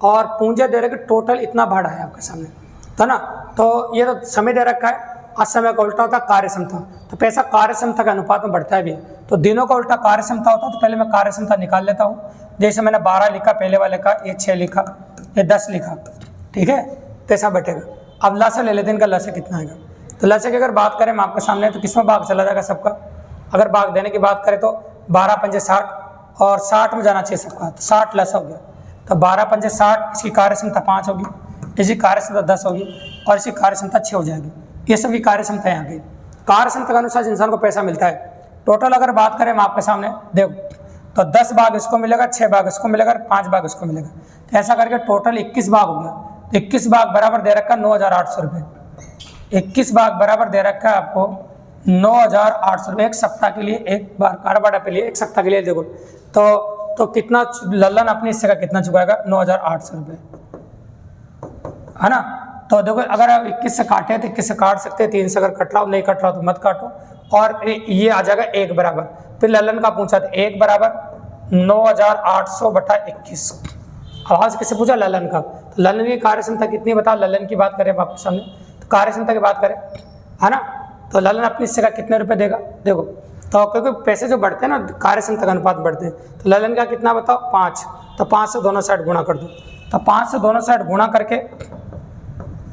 Speaker 1: और पूंजी दे रहे कि टोटल इतना भाड़ा है आपके सामने, तो ना। तो ये तो समय दे रखा है और समय का उल्टा होता है कार्य क्षमता, तो पैसा कार्य क्षमता के अनुपात में बढ़ता है भी। तो दिनों का उल्टा कार्य क्षमता होता है, तो पहले मैं कार्य क्षमता निकाल लेता हूँ। जैसे मैंने 12 लिखा पहले वाले का, ये 6 लिखा, ये 10 लिखा, ठीक है, तो ऐसा बैठेगा। अब लसे ले लेते हैं, इनका लसे कितना आएगा। तो लसे की अगर बात करें मैं आपके सामने, तो किसमें भाग चला जाएगा सबका। अगर भाग देने की बात करें तो 12 पंजे 60 और 60 में जाना चाहिए सबका, तो 60 लस हो गया। तो 12 पंजे 60, इसकी कार्य क्षमता 5 होगी, इसकी कार्य क्षमता 10 होगी और इसकी कार्य क्षमता 6 हो जाएगी। ये सभी कार्य क्षमताएं आ गई। कार्य क्षमता के अनुसार इंसान को पैसा मिलता है। टोटल अगर बात करें मैं आपके सामने देखो, तो 10 भाग इसको मिलेगा, 6 भाग इसको मिलेगा, 5 भाग इसको मिलेगा, तो ऐसा करके टोटल 21 भाग हो गया। तो 21 भाग बराबर दे रखा 9,800 रुपये। 21 भाग बराबर दे रखा है आपको 9,800 रुपये एक सप्ताह के लिए, एक बार कार भाड़ा पे लिए एक सप्ताह के लिए। देखो तो कितना लल्लन अपने हिस्से का कितना चुकाएगा, 9,800 रुपये, है ना। तो देखो अगर आप 21 से काटे तो 21 से काट सकते हैं, 3 से अगर कट रहा हो, नहीं कट रहा हो तो मत काटो, और ये आ जाएगा 1 बराबर। फिर लल्लन का पूछा था 1 बराबर 9,800 बटा 21। आवाज किसे पूछा, लल्लन का। तो लल्लन की कार्य क्षमता कितनी बताओ, लल्लन की बात करें आपके सामने, तो कार्य क्षमता की बात करें, है ना। तो लल्लन अपनी हिस्से का कितने रुपए देगा, देखो तो क्योंकि पैसे जो बढ़ते हैं ना कार्य क्षमता का अनुपात बढ़ते हैं, तो लल्लन का कितना बताओ 5। तो 5 से दोनों साइड गुणा कर दो, तो 5 से दोनों साइड गुणा करके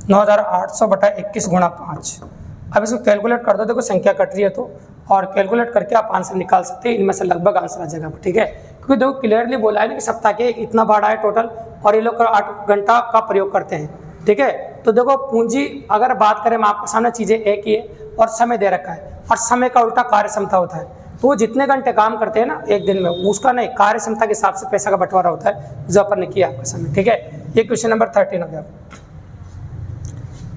Speaker 1: 9,800 बटा 21 गुणा 5। अब इसको कैलकुलेट कर दो, देखो संख्या कट रही है तो, और कैलकुलेट करके आप आंसर निकाल सकते हैं। इनमें से लगभग आंसर आ जाएगा, ठीक है। क्योंकि देखो क्लियरली बोला है ना कि सप्ताह के इतना भाड़ा है टोटल, और ये लोग 8 घंटा का प्रयोग करते हैं, ठीक है। तो देखो पूंजी अगर बात करें मैं आपके सामने, चीज़ें एक ही है और समय दे रखा है, और समय का उल्टा कार्य क्षमता होता है। तो वो जितने घंटे काम करते हैं ना एक दिन में, उसका नहीं कार्य क्षमता के हिसाब से पैसा का बंटवारा होता है, जो अपन ने किया आपके सामने, ठीक है। ये क्वेश्चन नंबर 13 हो गया।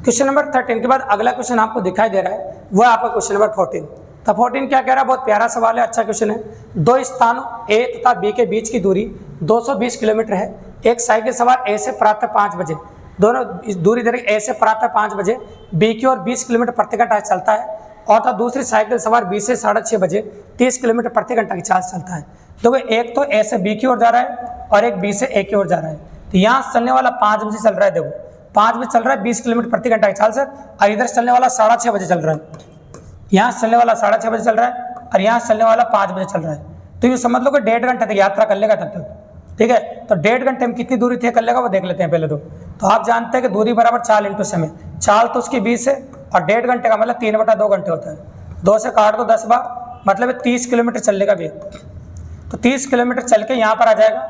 Speaker 1: क्वेश्चन नंबर 13 के बाद अगला क्वेश्चन आपको दिखाई दे रहा है, वो आपका क्वेश्चन नंबर 14। तो 14 क्या कह रहा है, बहुत प्यारा सवाल है, अच्छा क्वेश्चन है। 2 स्थानों ए तथा बी के बीच की दूरी 220 किलोमीटर है। एक साइकिल सवार ए से प्रातः 5 बजे, दोनों दूरी दे रही ए से प्रातः 5 बजे बी की ओर 20 किलोमीटर प्रति घंटा चलता है, और तो दूसरी साइकिल सवार बी से 6:30 बजे 30 किलोमीटर प्रति घंटा की चाल चलता है। तो एक तो ए से बी की ओर जा रहा है और एक बी से ए की ओर जा रहा है। तो यहाँ चलने वाला 5 बजे चल रहा है, देखो 5 बजे चल रहा है 20 किलोमीटर प्रति घंटा की चाल से, और इधर चलने वाला 6:30 बजे चल रहा है। यहाँ चलने वाला 6:30 बजे चल रहा है और यहाँ चलने वाला 5 बजे चल रहा है। तो ये समझ लो कि 1.5 घंटे तक यात्रा कर लेगा तब तक, ठीक है। तो 1.5 घंटे में कितनी दूरी तय कर लेगा वो देख लेते हैं पहले तो आप जानते हैं कि दूरी बराबर चाल इंटू समय, चाल तो उसकी 20 है और 1.5 घंटे का मतलब 3/2 घंटे होता है। 2 से काट दो 10 बार, मतलब 30 किलोमीटर चलेगा भी। तो 30 किलोमीटर चल के यहाँ पर आ जाएगा।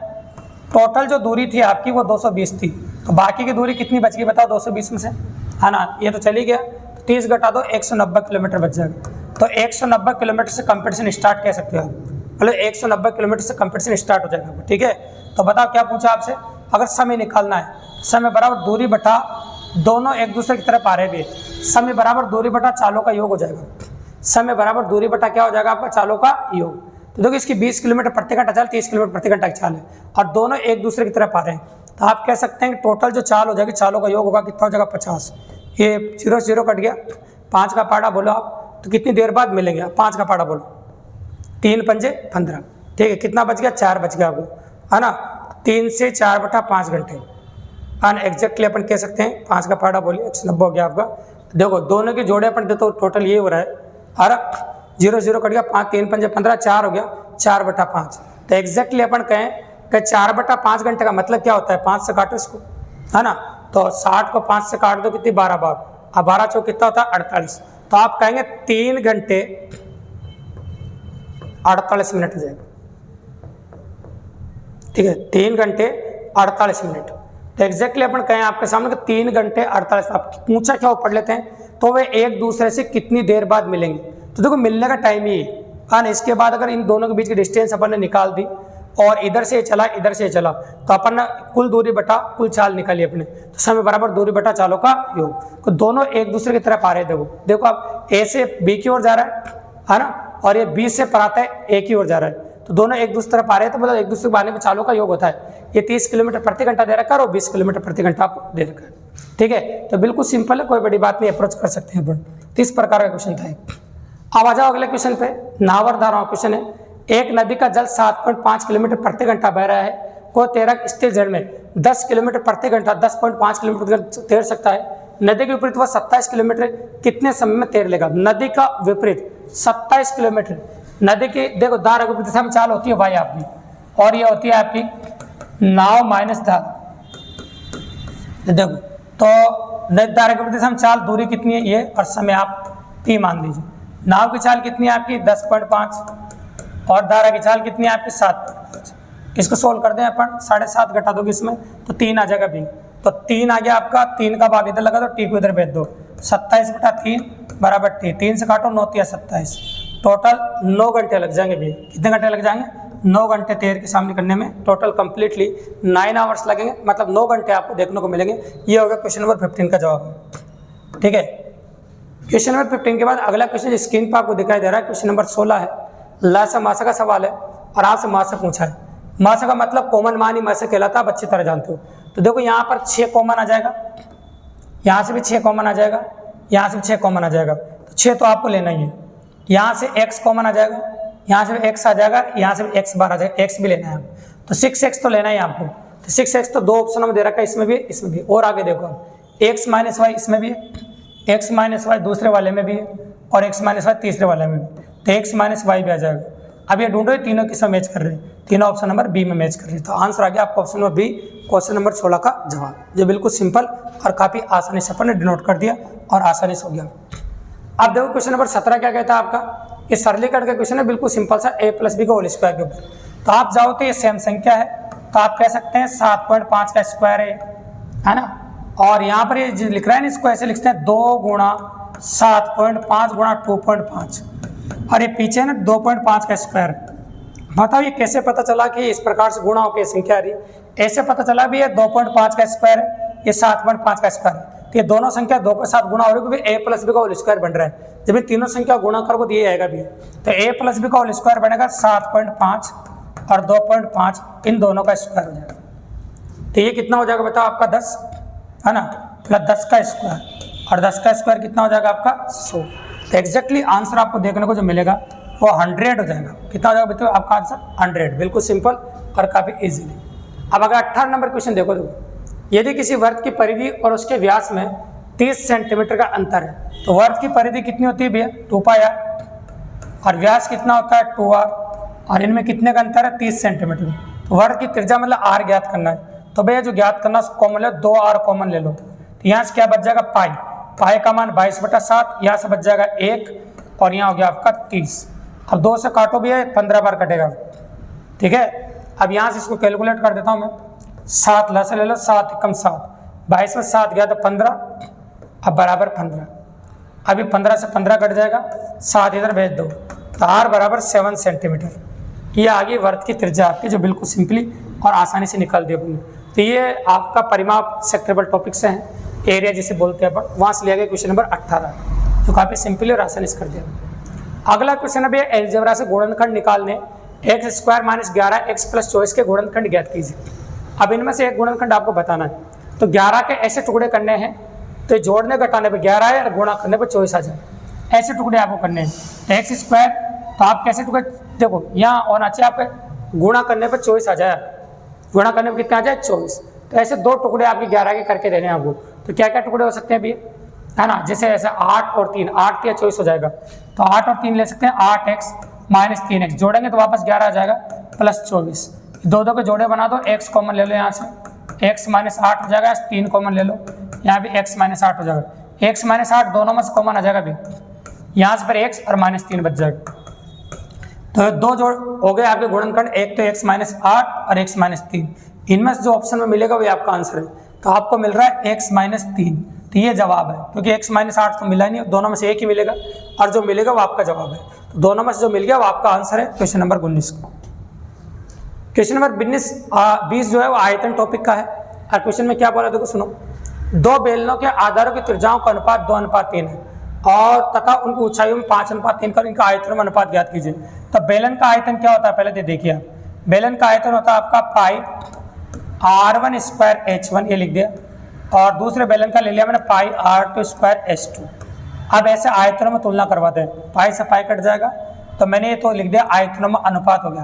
Speaker 1: टोटल जो दूरी थी आपकी वो 220 थी, तो बाकी की दूरी कितनी बच गई बताओ 220 में से, है ना। ये तो चली गया, तो 30 घटा दो 190 किलोमीटर बच जाएगा। तो 190 किलोमीटर से कंपटीशन स्टार्ट कह सकते हो, मतलब 190 किलोमीटर से कंपटीशन स्टार्ट हो जाएगा, ठीक है। तो बताओ क्या पूछा आपसे, अगर समय निकालना है, समय बराबर दूरी बटा दोनों एक दूसरे की तरफ आ रहे भी, समय बराबर दूरी बटा चालों का योग हो जाएगा। समय बराबर दूरी बटा क्या हो जाएगा आपका, चालों का योग। तो देखो इसकी 20 किलोमीटर प्रति घंटा चाल, 30 किलोमीटर प्रति घंटा की चाल है और दोनों एक दूसरे की तरफ आ रहे हैं, तो आप कह सकते हैं कि टोटल जो चाल हो जाएगी, चालों का योग होगा कितना हो जाएगा 50। ये 0 0 कट गया, 5 का पाड़ा बोलो आप, तो कितनी देर बाद मिलेंगे आप, 5 का पाड़ा बोलो, 3 पंजे 15, ठीक है। कितना बच गया, 4 बच गया आपको, है ना। 3 से 4 बटा 5 घंटे एग्जैक्टली अपन कह सकते हैं। 5 का पाड़ा बोलिए 190 हो गया आपका। देखो दोनों के जोड़े अपन तो टोटल ये हो रहा है, अरे 0 0 कट गया, 5 3 पंजे 15, 4 हो गया, 4 बटा 5। तो एग्जैक्टली अपन कहें कि 4 बटा 5 घंटे का मतलब क्या होता है, 5 से काटो इसको, है ना। तो 60 को 5 से काट दो, कितनी 12 बार, अब 12 चौक कितना होता है 48। तो आप कहेंगे 3 घंटे 48 मिनट हो जाएगा, ठीक है। 3 घंटे 48 मिनट। तो एग्जैक्टली अपन कहें आपके सामने कि 3 घंटे 48, आप पूछा क्या पढ़ लेते हैं, तो वे एक दूसरे से कितनी देर बाद मिलेंगे। तो देखो मिलने का टाइम ही है, हाँ। इसके बाद अगर इन दोनों के बीच की डिस्टेंस अपन ने निकाल दी और इधर से चला इधर से चला, तो अपन ने कुल दूरी बटा कुल चाल निकाली अपने, तो समय बराबर दूरी बटा चालों का योग। तो दोनों एक दूसरे की तरफ आ रहे हैं। देखो अब ए से बी की ओर जा रहा है ना, और ये बी से पर आता है ए की ओर जा रहा है, तो दोनों एक दूसरे तरफ आ रहे हैं, तो मतलब एक दूसरे के आने में चालों का योग होता है। ये 30 किलोमीटर प्रति घंटा दे रखा है और 20 किलोमीटर प्रति घंटा आपको दे रखा है, ठीक है। तो बिल्कुल सिंपल है, कोई बड़ी बात नहीं, अप्रोच कर सकते हैं अपन। तो इस प्रकार का क्वेश्चन था। अब आ जाओ अगले क्वेश्चन पे, नावर धाराओं क्वेश्चन है। एक नदी का जल 7.5 किलोमीटर प्रति घंटा बह रहा है, कोई तैरक स्थिर जल में 10 किलोमीटर प्रति घंटा 10.5 किलोमीटर तैर सकता है। नदी के विपरीत वह 27 किलोमीटर कितने समय में तैर लेगा। नदी का विपरीत 27 किलोमीटर, नदी की देखो धारा के विपरीत दिशा में चाल होती है भाई आपकी, और ये होती है आपकी नाव माइनस धारा। देखो तो नदी धारा के विपरीत दिशा में चाल, दूरी कितनी है ये, और समय आप t मान लीजिए। नाव की चाल कितनी है आपकी 10.5 और धारा की चाल कितनी है आपकी 7.5। इसको सोल्व कर दें अपन, 7.5 घटा दोगे इसमें तो 3 आ जाएगा भी, तो 3 आ गया आपका। 3 का भाग इधर लगा दो, टी को इधर भेज दो, 27 बटा 3 बराबर टी, 3 से काटो 9 या 27, टोटल 9 घंटे लग जाएंगे भी। कितने घंटे लग जाएंगे, 9 घंटे तैर के सामने करने में, टोटल कंप्लीटली 9 आवर्स लगेंगे, मतलब 9 घंटे आपको देखने को मिलेंगे। ये हो गया क्वेश्चन नंबर 15 का जवाब, ठीक है। क्वेश्चन नंबर 15 के बाद अगला क्वेश्चन स्क्रीन पर आपको दिखाई दे रहा है, क्वेश्चन नंबर 16 है। लासा मासा का सवाल है और आपसे मासा पूछा है। मासा का मतलब कॉमन मान ही मासा कहलाता है, आप अच्छी तरह जानते हो। तो देखो यहाँ पर 6 कॉमन आ जाएगा, यहाँ से भी 6 कॉमन आ जाएगा, यहाँ से भी 6 कॉमन आ जाएगा, तो 6 तो आपको लेना ही है। यहाँ से x कॉमन आ जाएगा, यहाँ से भी x आ जाएगा, यहाँ से भी x बार आ जाएगा, x भी लेना है आपको, तो 6x तो लेना है आपको। तो 6x तो 2 ऑप्शन में दे रखा है, इसमें भी इसमें भी, और आगे देखो x माइनस वाई इसमें भी है, x माइनस वाई दूसरे वाले में भी है, और x माइनस वाई तीसरे वाले में भी, तो x माइनस वाई भी आ जाएगा। अब ये ढूंढो तीनों किस में मैच कर रहे हैं, तीनों ऑप्शन नंबर बी में मैच कर रहे हैं। तो आंसर आ गया आपका option number B, question number 16 का जवाब, जो बिल्कुल सिंपल और काफ़ी आसानी से अपन ने डिनोट कर दिया और आसानी से हो गया। अब देखो क्वेश्चन नंबर 17 क्या कहता है आपका, ये सरलीकरण का क्वेश्चन है, बिल्कुल सिंपल सा, a प्लस बी का होल स्क्वायर के ऊपर। तो आप जाओ तो ये सेम संख्या है, तो आप कह सकते हैं 7.5 का स्क्वायर है ना, और यहाँ पर ये लिख रहा है ना, इसको ऐसे लिखते हैं 2 गुणा 7.5 गुणा 2.5, और ये पीछे ना 2.5 का स्क्वायर। बताओ ये कैसे पता चला कि इस प्रकार से गुणा होकर संख्या आ रही, ऐसे पता चला भी ये 2.5 का स्क्वायर है, ये 7.5 का स्क्वायर है, तो ये दोनों संख्या 2 के साथ गुणा हो रही है, क्योंकि a प्लस बी का होल स्क्वायर बन रहा है। जब ये तीनों संख्या गुणा करोगे तो ये आएगा भी, तो a प्लस बी का होल स्क्वायर बनेगा 7.5 और 2.5, इन दोनों का स्क्वायर हो जाएगा। तो ये कितना हो जाएगा बताओ आपका 10 है ना, प्लस 10 का स्क्वायर, और 10 का स्क्वायर कितना हो जाएगा आपका 100। तो एग्जैक्टली आंसर आपको देखने को जो मिलेगा वो 100 हो जाएगा। कितना हो जाएगा बताओ आपका आंसर 100, बिल्कुल सिंपल और काफ़ी इजीली। अब अगर 18 नंबर क्वेश्चन देखो, यदि किसी वर्ग की परिधि और उसके व्यास में 30 सेंटीमीटर का अंतर है, तो वर्ग की परिधि कितनी होती है भैया 2πr, और व्यास कितना होता है 2r, और इनमें कितने का अंतर है 30 सेंटीमीटर। तो वर्ग की त्रिज्या मतलब r ज्ञात करना है, तो भैया जो ज्ञात करना कॉमन ले, 2r कॉमन ले लो, तो यहाँ से क्या बच जाएगा पाई, पाई का मान 22/7, यहाँ से बच जाएगा 1, और यहाँ हो गया आपका 30। अब 2 से काटो भैया 15 बार कटेगा, ठीक है। अब यहाँ से इसको कैलकुलेट कर देता हूँ मैं, 7 लस ले लो, 7 कम 7, 22 में 7 गया तो 15, अब बराबर 15, अभी 15 से 15 कट जाएगा, 7 इधर भेज दो, तो r बराबर 7 सेंटीमीटर। ये आ गई वर्त की त्रिज्या आपकी, जो बिल्कुल सिंपली और आसानी से निकाल दी अपने। तो ये आपका परिमाप सेक्टरेबल टॉपिक से है, एरिया जिसे बोलते हैं अपन, वहाँ से लिया गया क्वेश्चन नंबर 18, जो काफ़ी सिंपली और आसानी से कर दिया। अगला क्वेश्चन है भैया एलजेब्रा से गुणनखंड निकालने, x square minus 11x plus 24 के गुणनखंड ज्ञात कीजिए। अब इनमें से एक गुणनखंड आपको बताना है, तो 11 के ऐसे टुकड़े करने हैं तो जोड़ने घटाने पे 11 है और गुणा करने पे 24 आ जाए, ऐसे टुकड़े आपको करने हैं। तो एक्स स्क्वायर, तो आप कैसे टुकड़े, देखो यहाँ होना चाहिए आपके गुणा करने पे 24 आ जाए, गुणा करने पे कितना आ जाए 24। तो ऐसे दो टुकड़े आपके 11 के करके देने हैं आपको। तो क्या क्या टुकड़े हो सकते हैं भैया, है ना, जैसे ऐसा 8 और 3, 8 या 24 हो जाएगा, तो 8 और 3 ले सकते हैं, 8x माइनस 3x जोड़ेंगे तो वापस 11 आ जाएगा प्लस 24। दो दो के जोड़े बना दो, x कॉमन ले लो यहाँ से, x माइनस 8 हो जाएगा, 3 कॉमन ले लो, यहाँ भी x माइनस 8 हो जाएगा, x माइनस 8 दोनों में से कॉमन आ जाएगा भी, यहाँ से फिर x और माइनस 3 बच जाएगा। तो दो जोड़ हो गए आपके गुणनखंड, एक तो x माइनस 8 और x माइनस 3, इनमें से जो ऑप्शन में मिलेगा वही आपका आंसर है। तो आपको मिल रहा है x माइनस 3, तो ये जवाब है, क्योंकि x माइनस 8 तो मिला नहीं, दोनों में से एक ही मिलेगा और जो मिलेगा वो आपका जवाब है। तो दोनों में से जो मिल गया वो आपका आंसर है क्वेश्चन नंबर 19 का। क्वेश्चन नंबर 20 जो है वो आयतन टॉपिक का है। और क्वेश्चन में क्या बोला देखो सुनो, दो बेलनों के आधारों की त्रिज्याओं का अनुपात 2:3 है और तथा उनकी ऊंचाइयों में 5:3 कर इनका आयतन में अनुपात ज्ञात कीजिए। तो बेलन का आयतन क्या होता है पहले तो देखिए आप, बेलन का आयतन होता है आपका पाई r1 स्क्वायर h1, ये लिख दिया, और दूसरे बेलन का ले लिया मैंने पाई r2 स्क्वायर h2। अब ऐसे आयतनों में तुलना करवाते हैं, पाई से पाई कट जाएगा, तो मैंने ये तो लिख दिया आयतनों में अनुपात हो गया,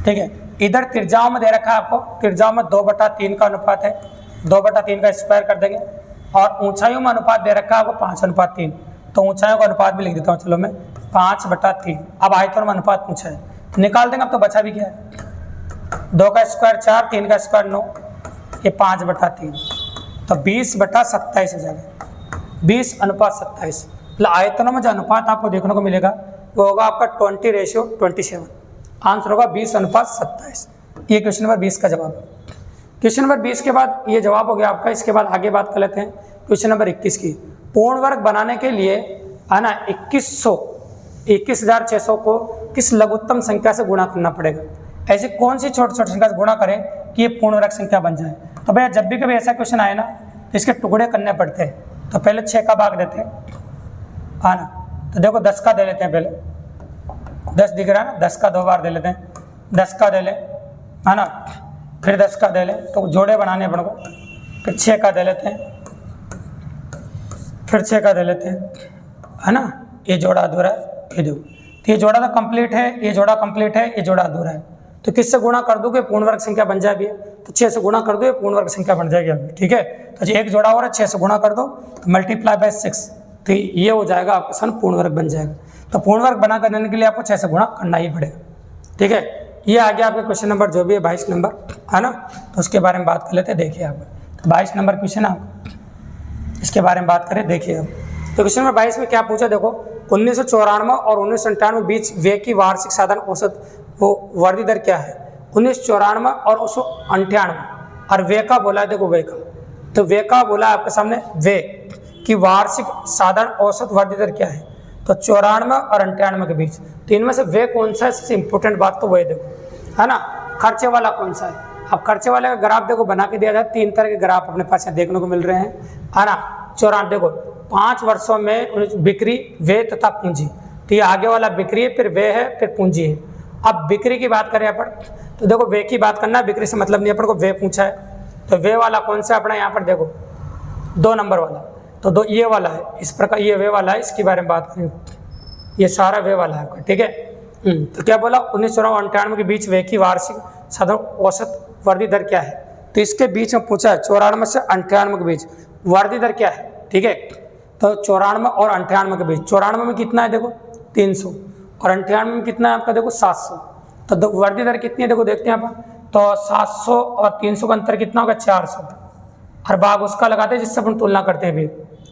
Speaker 1: ठीक है। इधर त्रिज्याओं में दे रखा है आपको, त्रिज्याओं में 2/3 का अनुपात है, 2/3 का स्क्वायर कर देंगे, और ऊंचाइयों में अनुपात दे रखा है आपको 5:3, तो ऊंचाइयों का अनुपात भी लिख देता हूँ चलो मैं 5/3। अब आयतन में अनुपात पूछा है, निकाल देंगे। अब तो बचा भी क्या है, 2 का स्क्वायर 4, 3 का स्क्वायर 9, ये 5/3, तो 20/27 हो जाएगा, 20:27। मतलब आयतनों में जो अनुपात आपको देखने को मिलेगा वो होगा आपका 20:27, आंसर होगा 20:27। ये क्वेश्चन नंबर 20 का जवाब है। क्वेश्चन नंबर 20 के बाद ये जवाब हो गया आपका। इसके बाद आगे बात कर लेते हैं क्वेश्चन नंबर 21 की। पूर्ण वर्ग बनाने के लिए है ना 21,600 को किस लघुत्तम संख्या से गुणा करना पड़ेगा। ऐसी कौन सी छोटी छोटी संख्या से गुणा करें कि ये पूर्ण वर्ग संख्या बन जाए। तो भैया जब भी कभी ऐसा क्वेश्चन आए ना तो इसके टुकड़े करने पड़ते हैं। तो पहले 6 का भाग देते हैं, है ना, तो देखो 10 का दे लेते हैं, पहले 10 दिख रहा है ना, 10 का 2 बार दे लेते हैं, 10 का दे लें, है ना, फिर 10 का दे लें, तो जोड़े बनाने अपन को, फिर 6 का दे लेते हैं, फिर 6 का दे लेते हैं, है ना, ये जोड़ा अधूरा है, ये देखो, तो ये जोड़ा तो कंप्लीट है, ये जोड़ा कंप्लीट है, ये जोड़ा अधूरा है। तो किससे गुणा कर दो कि पूर्ण वर्ग संख्या बन जाएगी, तो 6 से गुणा कर दो, ये पूर्ण वर्ग संख्या बन जाएगी अभी, ठीक है। तो एक जोड़ा हो रहा है, 6 से गुणा कर दो, तो मल्टीप्लाई बाय 6, तो ये हो जाएगा आपका सन पूर्ण वर्ग बन जाएगा। तो पूर्ण वर्ग बना करने के लिए आपको 6 से गुणा करना ही पड़ेगा, ठीक है। ये आ गया आपका क्वेश्चन नंबर जो भी है 22 नंबर, है ना, तो उसके बारे में बात कर लेते हैं। देखिए आप, तो 22 नंबर क्वेश्चन आप इसके बारे में बात करें, देखिए अब। तो क्वेश्चन नंबर 22 में क्या पूछा देखो, 1994 और 1997 बीच व्यय की वार्षिक साधारण औसत वो वृद्धि दर क्या है। 1994 और 1998 और व्यय का बोला है, देखो व्यय का, तो व्यय का बोला है आपके सामने, व्यय की वार्षिक साधारण औसत वृद्धि दर क्या है। तो 94 और 98 के बीच, तो इनमें से व्यय कौन सा है, सबसे इंपॉर्टेंट बात तो वही देखो, है ना, खर्चे वाला कौन सा है। अब खर्चे वाले का ग्राफ देखो बना के दिया जाए, 3 तरह के ग्राफ अपने पास देखने को मिल रहे हैं, है ना। 94 देखो 5 वर्षों में बिक्री, व्यय तथा पूंजी, तो ये आगे वाला बिक्री है, फिर व्यय है, फिर पूंजी है। अब बिक्री की बात करें अपन, तो देखो व्यय की बात करना, बिक्री से मतलब नहीं, अपन को व्यय पूछा है, तो व्यय वाला कौन सा अपना यहाँ पर देखो 2 नंबर वाला, तो 2 ये वाला है, इस प्रकार ये व्यय वाला है, इसके बारे में बात करें, ये सारा व्यय वाला है आपका, ठीक है। तो क्या बोला, 1994 और 98 के बीच व्यय की वार्षिक साधारण औसत वृद्धि दर क्या है। तो इसके बीच में पूछा है 94 से 98 के बीच वृद्धि दर क्या है, ठीक है। तो 94 और 98 के बीच, 94 में कितना है देखो 300 और 98 में कितना है आपका देखो 700, तो वृद्धि दर कितनी है देखो देखते हैं आप। तो 700 और 300 का अंतर कितना होगा 400, और भाग उसका लगाते हैं जिससे अपन तुलना करते हैं भी,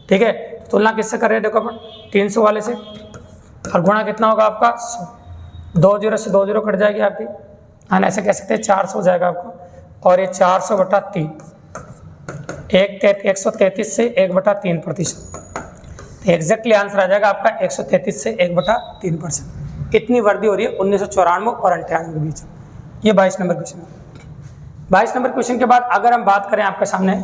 Speaker 1: ठीक है। तुलना किससे कर रहे हैं देखो अपन 300 वाले से, और गुणा कितना होगा आपका 100, 2 0 से 2 0 कट जाएगी आपकी, हाँ ऐसे कह सकते हैं 400 हो जाएगा आपको, और ये 400/3, 133 से 1/3%। तो एग्जैक्टली आंसर आ जाएगा आपका 133 से 1/3%। इतनी वृद्धि हो रही है 1994 और 98 के बीच। ये 22 नंबर क्वेश्चन है। 22 नंबर क्वेश्चन के बाद अगर हम बात करें आपके सामने,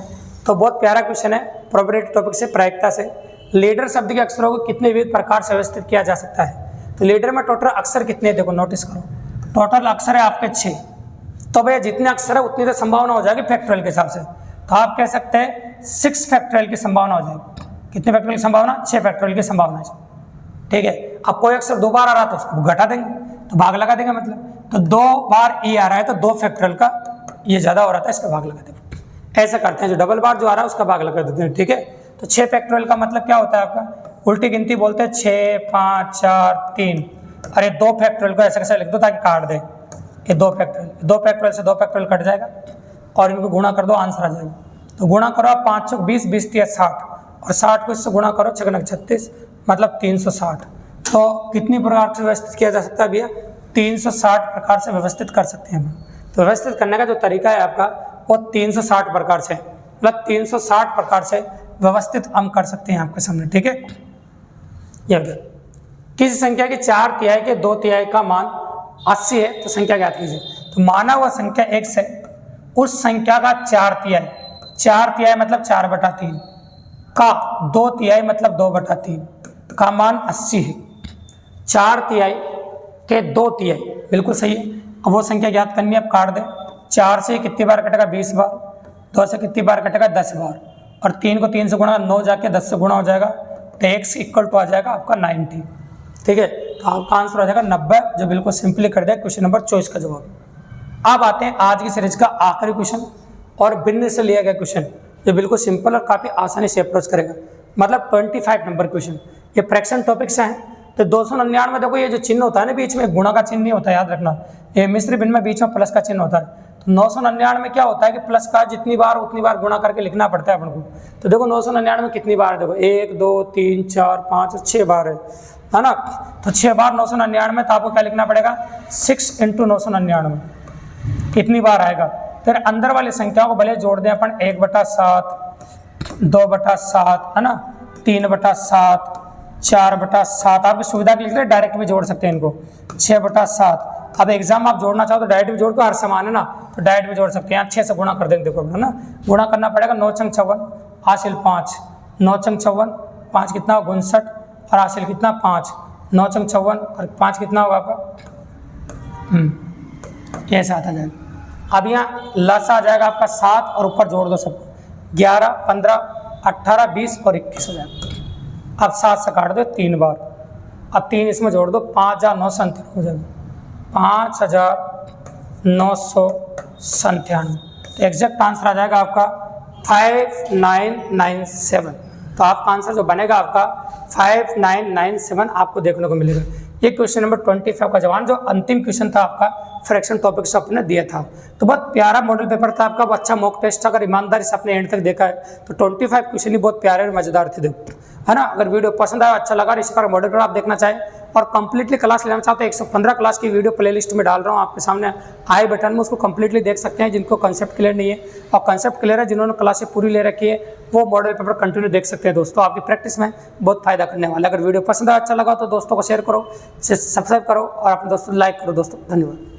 Speaker 1: तो बहुत प्यारा क्वेश्चन है प्रोबेबिलिटी टॉपिक से, प्रायिकता से। लीडर शब्द के अक्षरों को कितने विविध प्रकार से व्यवस्थित किया जा सकता है? तो लीडर में टोटल अक्षर कितने हैं? देखो नोटिस करो, टोटल अक्षर है आपके 6। तो भैया जितने अक्षर है उतनी तो संभावना हो जाएगी फैक्टोरियल के हिसाब से। तो आप कह सकते हैं 6 फैक्टोरियल की संभावना हो जाएगी। कितने फैक्टोरियल की संभावना? 6 फैक्टोरियल की संभावना है। ठीक है, अब कोई अक्षर 2 बार आ रहा तो उसको घटा देंगे, तो भाग लगा देंगे। मतलब तो 2 बार ई आ रहा है तो 2 फैक्टोरियल का ये ज़्यादा हो रहा था, इसका भाग लगा देंगे। ऐसा करते हैं, जो डबल बार जो आ रहा है उसका भाग लगा देते हैं। ठीक है, तो 6 फैक्टोरियल का मतलब क्या होता है आपका? उल्टी गिनती बोलते हैं 6, 5, 4, 3। अरे 2 फैक्टोरियल को ऐसे कैसे लिख दो ताकि काट दे। ये 2 फैक्टोरियल से 2 फैक्टोरियल कट जाएगा और इनको गुणा कर दो, आंसर आ जाएगा। तो गुणा करो आप 5 चौक 20, 20 तिया 60 और 60 को इससे गुणा करो 6 36, मतलब 360। तो कितनी प्रकार से व्यवस्थित किया जा सकता है भैया? 360 प्रकार से व्यवस्थित कर सकते हैं हम। तो व्यवस्थित करने का जो तरीका है आपका वो 360 प्रकार से, मतलब 360 प्रकार से व्यवस्थित हम कर सकते हैं आपके सामने। ठीक है, ये किसी संख्या की 4 तिहाई के 2 तिहाई का मान 80 है तो संख्या ज्ञात कीजिए। तो माना हुआ संख्या x है, उस संख्या का 4 तिहाई मतलब 4/3 का 2 तिहाई मतलब 2/3 का मान 80 है। 4 तिहाई के 2 तिहाई बिल्कुल सही है। अब वो संख्या ज्ञात करनी है, अब काट दे। 4 से कितनी बार कटेगा? 20 बार। 2 से कितनी बार कटेगा? 10 बार। और 3 को 3 से गुणा, 9 जाके 10 से गुणा हो जाएगा, तो x इक्वल टू आ जाएगा आपका 90। ठीक है, तो आपका आंसर आ जाएगा 90, जो बिल्कुल सिंपली कर दिया क्वेश्चन नंबर 24 का जवाब। अब आते हैं आज की सीरीज का आखिरी क्वेश्चन और भिन्न से लिया गया क्वेश्चन, जो बिल्कुल सिंपल और काफ़ी आसानी से अप्रोच करेगा, मतलब 25 नंबर क्वेश्चन। ये फ्रैक्शन टॉपिक से हैं। तो 299 में देखो ये जो चिन्ह होता है ना बीच में, गुणा का चिन्ह नहीं होता, याद रखना। ये मिश्र भिन्न में बीच में प्लस का चिन्ह होता है। तो 999 में क्या होता है कि प्लस का जितनी बार उतनी बार गुणा करके लिखना पड़ता है अपन को। तो देखो 999 में कितनी बार है? देखो 1, 2, 3, 4, 5, 6 बार है ना। तो 6 बार 999 में, तो आपको क्या लिखना पड़ेगा? 6 × 999 कितनी बार आएगा? फिर अंदर वाली संख्याओं को भले जोड़ दें अपन, 1/7, 2/7 है ना, 3/7, 4/7। आपकी सुविधा के लिए डायरेक्ट भी जोड़ सकते हैं इनको, 6/7। अब एग्जाम आप जोड़ना चाहो तो डायरेक्ट भी जोड़ दो, हर समान है ना, तो डायरेक्ट भी जोड़ सकते हैं। 6 से गुणा कर देंगे, देखो है ना, गुणा करना पड़ेगा। 9 × 56 हासिल 5, 9 × 56 5 कितना? 59 और हासिल कितना? 5। 9 × 56 और 5 कितना होगा आपका? ऐसे आता जाएगा। अब यहाँ लस आ जाएगा आपका 7 और ऊपर जोड़ दो सबको, 11, 15, 18, 20 और 21 हो जाएगा। अब 7 से काट दो 3 बार, अब 3 इसमें जोड़ दो, 5,997 हो जाएगा, 5,997। तो एग्जैक्ट आंसर आ जाएगा आपका 5997। तो आपका आंसर जो बनेगा आपका 5997 आपको देखने को मिलेगा। ये क्वेश्चन नंबर 25 का जवाब, जो अंतिम क्वेश्चन था आपका फ्रैक्शन टॉपिक से आपने दिया था। तो बहुत प्यारा मॉडल पेपर था आपका, अच्छा मॉक टेस्ट था। अगर ईमानदारी से अपने एंड तक देखा है तो 25 क्वेश्चन ही बहुत प्यारे और मजेदार थे, देखो है ना। अगर वीडियो पसंद आया, अच्छा लगा, इसी तरह मॉडल पेपर आप देखना चाहें और कंप्लीटली क्लास लेना चाहते हैं, 115 क्लास की वीडियो प्लेलिस्ट में डाल रहा हूँ आपके सामने, आई बटन में, उसको कंप्लीटली देख सकते हैं। जिनको कंसेप्ट क्लियर नहीं है और कंसेप्ट क्लियर है, जिन्होंने क्लासेस पूरी ले रखी है, वो मॉडल पेपर कंटिन्यू देख सकते हैं दोस्तों। आपकी प्रैक्टिस में बहुत फायदा करने वाला है। अगर वीडियो पसंद आया, अच्छा लगा तो दोस्तों को शेयर करो, सब्सक्राइब करो और अपने दोस्तों लाइक करो दोस्तों। धन्यवाद।